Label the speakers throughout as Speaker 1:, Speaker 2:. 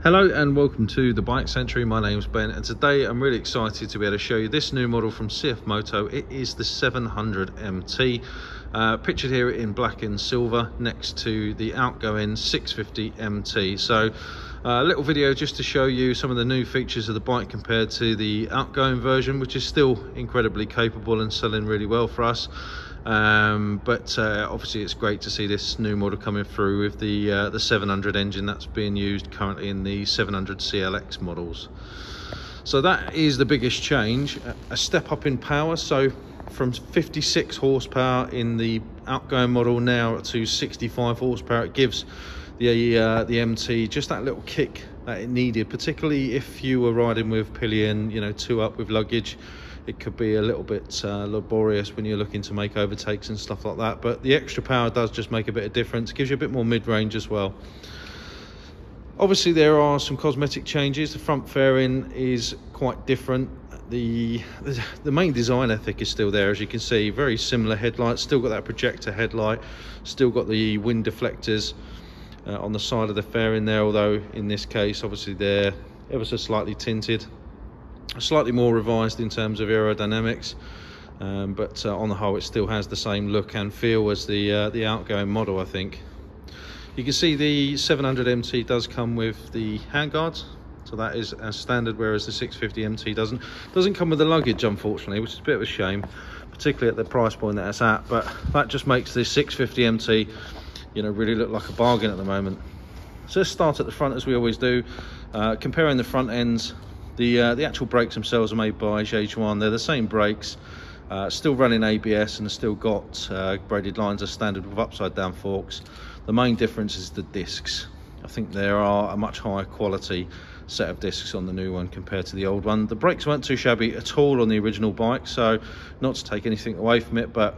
Speaker 1: Hello and welcome to the Bike Century. My name's Ben and today I'm really excited to be able to show you this new model from CFMOTO. It is the 700 MT, pictured here in black and silver next to the outgoing 650 MT. So a little video just to show you some of the new features of the bike compared to the outgoing version, which is still incredibly capable and selling really well for us. But obviously it's great to see this new model coming through with the 700 engine that's being used currently in the 700 CLX models. So that is the biggest change, a step up in power. So from 56 horsepower in the outgoing model now to 65 horsepower, it gives the MT just that little kick that it needed, particularly if you were riding with pillion, you know, two up with luggage. It could be a little bit laborious when you're looking to make overtakes and stuff like that, but the extra power does just make a bit of difference. It gives you a bit more mid-range as well. Obviously there are some cosmetic changes. The front fairing is quite different. The main design ethic is still there, as you can see. Very similar headlights, still got that projector headlight, still got the wind deflectors on the side of the fairing there, although in this case obviously they're ever so slightly tinted. Slightly more revised in terms of aerodynamics, but on the whole it still has the same look and feel as the outgoing model. I think you can see the 700 MT does come with the handguards, so that is as standard, whereas the 650 MT doesn't come with the luggage, unfortunately, which is a bit of a shame, particularly at the price point that it's at. But that just makes this 650 MT, you know, really look like a bargain at the moment. So let's start at the front as we always do, comparing the front ends. The actual brakes themselves are made by Juan. They're the same brakes, still running ABS, and still got braided lines as standard with upside down forks. The main difference is the discs. I think there are a much higher quality set of discs on the new one compared to the old one. The brakes weren't too shabby at all on the original bike, so not to take anything away from it, but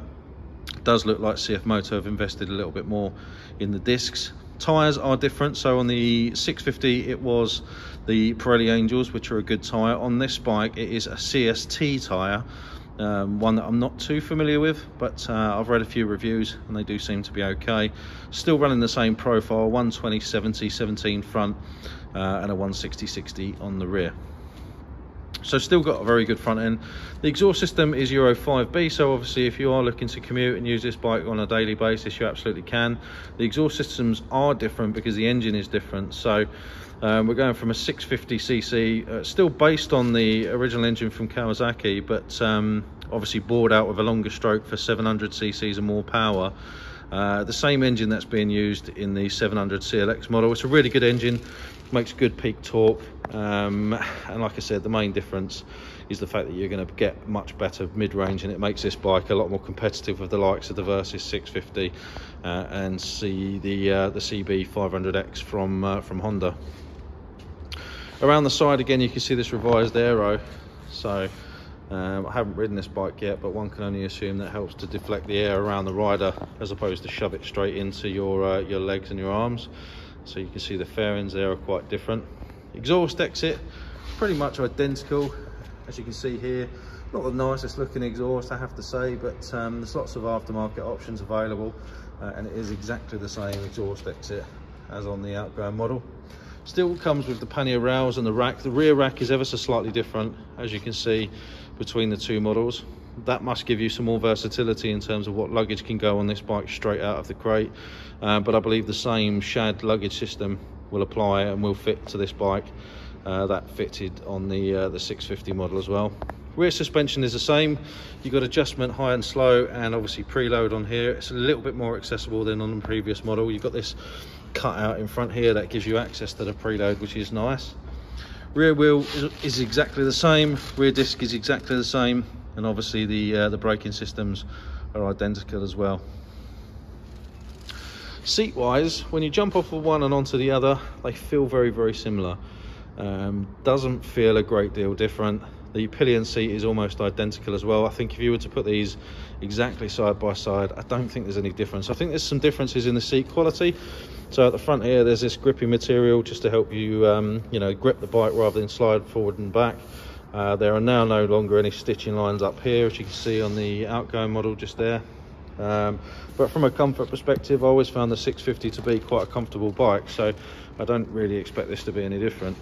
Speaker 1: it does look like CFMOTO have invested a little bit more in the discs. Tyres are different. So on the 650 it was the Pirelli Angels, which are a good tyre. On this bike it is a CST tyre, one that I'm not too familiar with, but I've read a few reviews and they do seem to be okay. Still running the same profile, 120/70 17 front and a 160/60 on the rear. So still got a very good front end. The exhaust system is Euro 5B, so obviously if you are looking to commute and use this bike on a daily basis, you absolutely can. The exhaust systems are different because the engine is different. So we're going from a 650cc, still based on the original engine from Kawasaki, but obviously bored out with a longer stroke for 700cc's and more power. The same engine that's being used in the 700 CLX model. It's a really good engine, makes good peak torque, and like I said, the main difference is the fact that you're going to get much better mid-range, and it makes this bike a lot more competitive with the likes of the Versys 650 and the CB 500X from Honda. Around the side again you can see this revised aero. So I haven't ridden this bike yet, but one can only assume that helps to deflect the air around the rider as opposed to shove it straight into your legs and your arms. So you can see the fairings there are quite different. Exhaust exit pretty much identical, as you can see here. Not the nicest looking exhaust, I have to say, but there's lots of aftermarket options available, and it is exactly the same exhaust exit as on the outgoing model. Still comes with the pannier rails and the rack. The rear rack is ever so slightly different, as you can see, between the two models. That must give you some more versatility in terms of what luggage can go on this bike straight out of the crate, but I believe the same shad luggage system will apply and will fit to this bike that fitted on the 650 model as well. Rear suspension is the same. You've got adjustment high and slow, and obviously preload on here. It's a little bit more accessible than on the previous model. You've got this cut out in front here that gives you access to the preload, which is nice. Rear wheel is exactly the same, rear disc is exactly the same, and obviously the braking systems are identical as well. Seat wise, when you jump off of one and onto the other, they feel very, very similar. Doesn't feel a great deal different. The pillion seat is almost identical as well. I think if you were to put these exactly side by side, I don't think there's any difference. I think there's some differences in the seat quality. So at the front here there's this grippy material just to help you you know, grip the bike rather than slide forward and back. There are now no longer any stitching lines up here, as you can see on the outgoing model just there. But from a comfort perspective, I always found the 650 to be quite a comfortable bike, so I don't really expect this to be any different.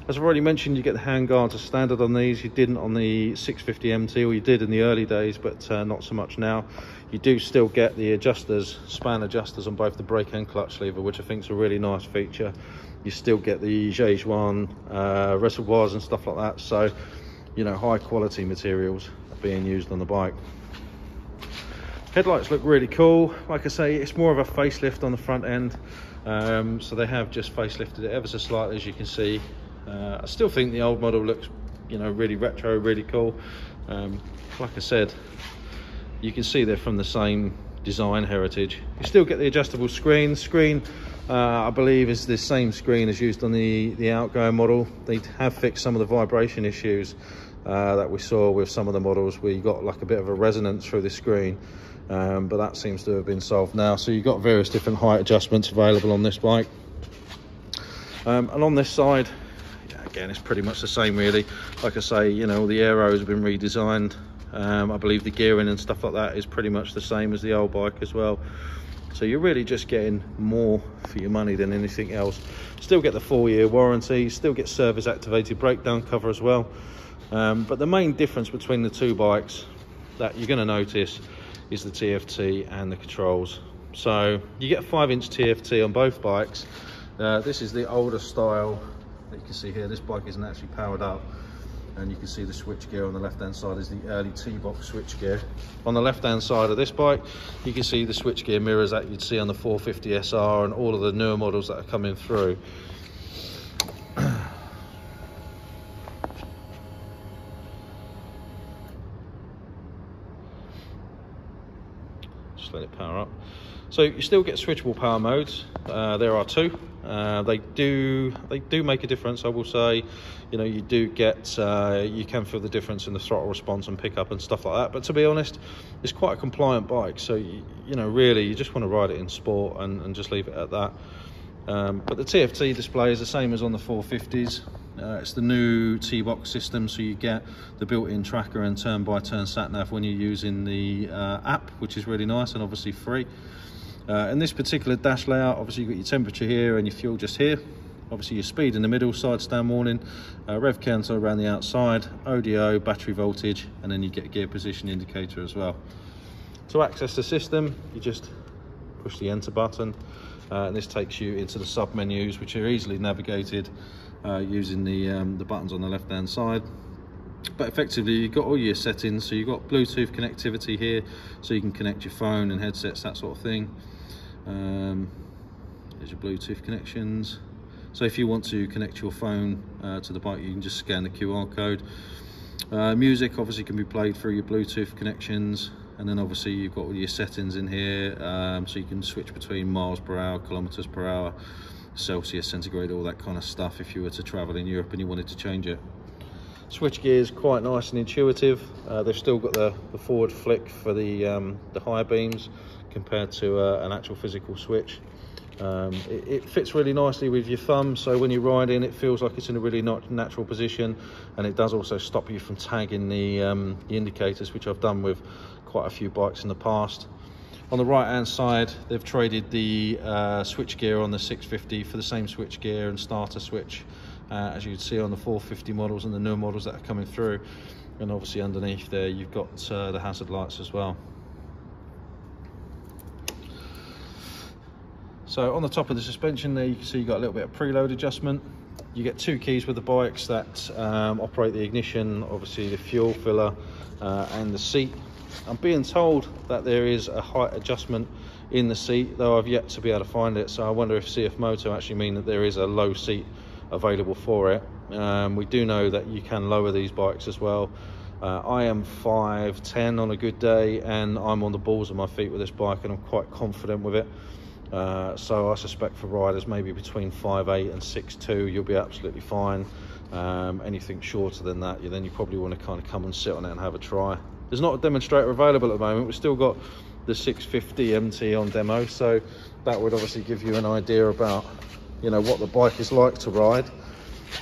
Speaker 1: As I've already mentioned, you get the handguards as standard on these. You didn't on the 650 MT, or you did in the early days, but not so much now. You do still get the adjusters, span adjusters on both the brake and clutch lever, which I think is a really nice feature. You still get the Jejuan reservoirs and stuff like that, so you know, high quality materials are being used on the bike. Headlights look really cool. Like I say, it's more of a facelift on the front end, so they have just facelifted it ever so slightly, as you can see. I still think the old model looks, you know, really retro, really cool. Like I said, you can see they're from the same design heritage. You still get the adjustable screen. I believe is the same screen as used on the outgoing model. They have fixed some of the vibration issues that we saw with some of the models, where you got like a bit of a resonance through the screen, but that seems to have been solved now. So you've got various different height adjustments available on this bike. And on this side, again, it's pretty much the same really. Like I say, you know, all the aeros have been redesigned. I believe the gearing and stuff like that is pretty much the same as the old bike as well. So you're really just getting more for your money than anything else. Still get the 4-year warranty, still get service activated breakdown cover as well. But the main difference between the two bikes that you're going to notice is the TFT and the controls. So you get a 5-inch TFT on both bikes. This is the older style that you can see here. This bike isn't actually powered up, and you can see the switch gear on the left hand side is the early T-box switch gear. On the left hand side of this bike, you can see the switch gear mirrors that you'd see on the 450 SR and all of the newer models that are coming through. Just let it power up. So you still get switchable power modes. There are two. They do make a difference, I will say. You know, you do get, you can feel the difference in the throttle response and pickup and stuff like that. But to be honest, it's quite a compliant bike. So, you know, really, you just want to ride it in sport and just leave it at that. But the TFT display is the same as on the 450s. It's the new T-box system, so you get the built-in tracker and turn-by-turn sat-nav when you're using the app, which is really nice and obviously free. In this particular dash layout, obviously you've got your temperature here and your fuel just here. Obviously your speed in the middle, side stand warning, rev counter around the outside, ODO, battery voltage, and then you get a gear position indicator as well. To access the system, you just push the enter button, and this takes you into the sub menus, which are easily navigated using the buttons on the left hand side. But effectively you've got all your settings. So you've got Bluetooth connectivity here, so you can connect your phone and headsets, that sort of thing. There's your Bluetooth connections. So if you want to connect your phone to the bike, you can just scan the QR code. Music obviously can be played through your Bluetooth connections, and then obviously you've got all your settings in here, so you can switch between miles per hour, kilometers per hour, Celsius, centigrade, all that kind of stuff if you were to travel in Europe and you wanted to change it. Switch gear is quite nice and intuitive. They've still got the forward flick for the high beams compared to an actual physical switch. It fits really nicely with your thumb, so when you're riding it feels like it's in a really natural position, and it does also stop you from tagging the indicators, which I've done with quite a few bikes in the past. On the right hand side, they've traded the switch gear on the 650 for the same switch gear and starter switch as you can see on the 450 models and the newer models that are coming through. And obviously underneath there you've got the hazard lights as well. So on the top of the suspension there, you can see you've got a little bit of preload adjustment. You get two keys with the bikes that operate the ignition, obviously the fuel filler and the seat. I'm being told that there is a height adjustment in the seat, though I've yet to be able to find it, so I wonder if CFMOTO actually mean that there is a low seat available for it. We do know that you can lower these bikes as well. I am 5'10" on a good day, and I'm on the balls of my feet with this bike, and I'm quite confident with it. So I suspect for riders maybe between 5'8" and 6'2", you'll be absolutely fine. Anything shorter than that, then you probably want to kind of come and sit on it and have a try. There's not a demonstrator available at the moment. We've still got the 650 MT on demo, so that would obviously give you an idea about, you know, what the bike is like to ride.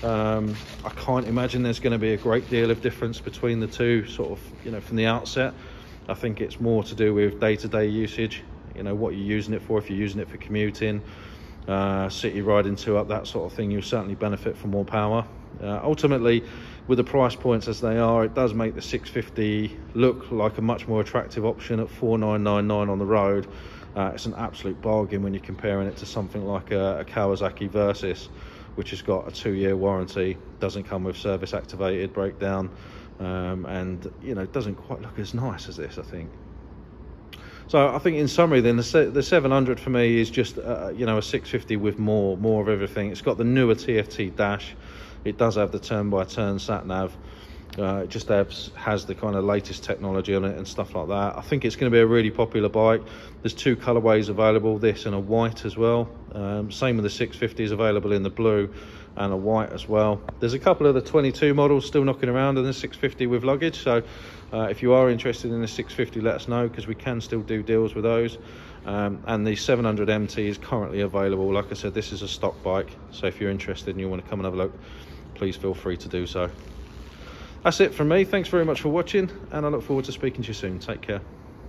Speaker 1: I can't imagine there's going to be a great deal of difference between the two, sort of, you know, from the outset. I think it's more to do with day-to-day usage, you know, what you're using it for. If you're using it for commuting, city riding, two up, that sort of thing, you'll certainly benefit from more power. Ultimately, with the price points as they are, it does make the 650 look like a much more attractive option at 4999 on the road. It's an absolute bargain when you're comparing it to something like a Kawasaki Versys, which has got a 2-year warranty, doesn't come with service activated breakdown, and you know, it doesn't quite look as nice as this, I think. So I think in summary then, the 700 for me is just you know, a 650 with more of everything. It's got the newer TFT dash, it does have the turn-by-turn sat nav, it just has the kind of latest technology on it and stuff like that. I think it's going to be a really popular bike. There's 2 colorways available, this and a white as well. Same with the 650 is available in the blue and a white as well. There's a couple of the 22 models still knocking around in the 650 with luggage, so if you are interested in the 650, let us know, because we can still do deals with those. And the 700 MT is currently available. Like I said, this is a stock bike, so if you're interested and you want to come and have a look, please feel free to do so. That's it from me. Thanks very much for watching, and I look forward to speaking to you soon. Take care.